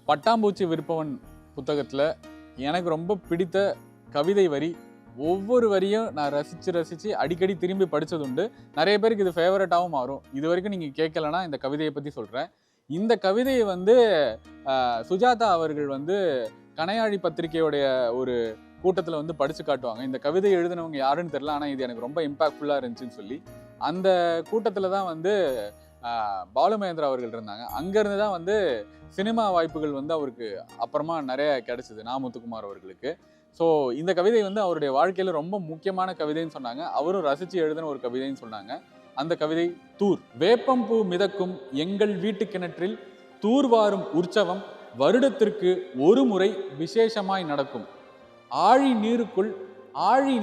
பட்டாம்பூச்சி விற்பவன் புத்தகத்தில் எனக்கு ரொம்ப பிடித்த கவிதை வரி, ஒவ்வொரு வரியும் நான் ரசித்து அடிக்கடி திரும்பி படித்ததுண்டு. நிறைய பேருக்கு இது ஃபேவரட்டாகவும் மாறும். இது வரைக்கும் நீங்கள் கேட்கலன்னா இந்த கவிதையை பற்றி சொல்கிறேன். இந்த கவிதையை வந்து சுஜாதா அவர்கள் வந்து கணையாழி பத்திரிகையோடைய ஒரு கூட்டத்தில் வந்து படித்து காட்டுவாங்க. இந்த கவிதை எழுதினவங்க யாருன்னு தெரியல, ஆனால் இது எனக்கு ரொம்ப இம்பாக்ட்ஃபுல்லாக இருந்துச்சுன்னு சொல்லி அந்த கூட்டத்தில் தான் வந்து பாலுமகேந்திரா அவர்கள் இருந்தாங்க. அங்கேருந்து தான் வந்து சினிமா வாய்ப்புகள் வந்து அவருக்கு அப்புறமா நிறைய கிடைச்சிது, நா. முத்துக்குமார் அவர்களுக்கு. ஸோ இந்த கவிதை வந்து அவருடைய வாழ்க்கையில் ரொம்ப முக்கியமான கவிதைன்னு சொன்னாங்க. அவரும் ரசித்து எழுதின ஒரு கவிதைன்னு சொன்னாங்க. அந்த கவிதை தூர். வேப்பம்பூ மிதக்கும் எங்கள் வீட்டு கிணற்றில் தூர்வாரும் உற்சவம் வருடத்திற்கு ஒரு முறை விசேஷமாய் நடக்கும். ஆழி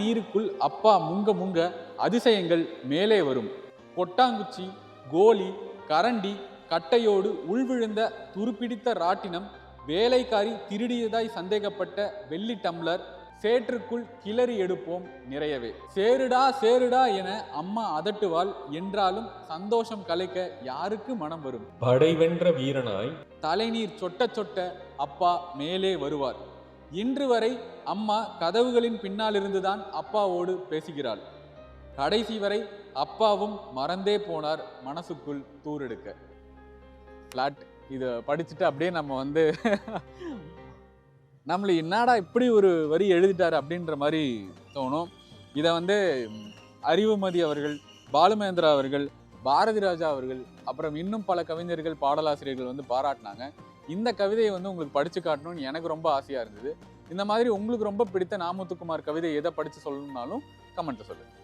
நீருக்குள் அப்பா முங்க அதிசயங்கள் மேலே வரும். கொட்டாங்குச்சி, கோலி, கரண்டி, கட்டையோடு உள்விழுந்த துருப்பிடித்த ராட்டினம், வேலைக்காரி திருடியதாய் சந்தேகப்பட்ட வெள்ளி டம்ளர், சேற்றுக்குள் கிளறி எடுப்போம் நிறையவே. சேருடா என அம்மா அதட்டுவாள், என்றாலும் சந்தோஷம் கலைக்க யாருக்கு மனம் வரும். படை வென்ற வீரனாய் தலைநீர் சொட்ட அப்பா மேலே வருவார். இன்று வரை அம்மா கதவுகளின் பின்னாலிருந்துதான் அப்பாவோடு பேசுகிறாள். கடைசி வரை அப்பாவும் மறந்தே போனார் மனசுக்குள் தூரெடுக்க. ஃப்ளாட். இதை படிச்சுட்டு அப்படியே நம்ம வந்து நம்மளை என்னடா இப்படி ஒரு வரி எழுதிட்டாரு அப்படின்ற மாதிரி தோணும். இதை வந்து அறிவுமதி அவர்கள், பாலுமகேந்திரா அவர்கள், பாரதி ராஜா அவர்கள், அப்புறம் இன்னும் பல கவிஞர்கள், பாடலாசிரியர்கள் வந்து பாராட்டினாங்க. இந்த கவிதையை வந்து உங்களுக்கு படித்து காட்டணும்னு எனக்கு ரொம்ப ஆசையாக இருந்தது. இந்த மாதிரி உங்களுக்கு ரொம்ப பிடித்த நா. முத்துக்குமார் கவிதை எதை படித்து சொல்லணும்னாலும் கமெண்ட்டில் சொல்லுங்கள்.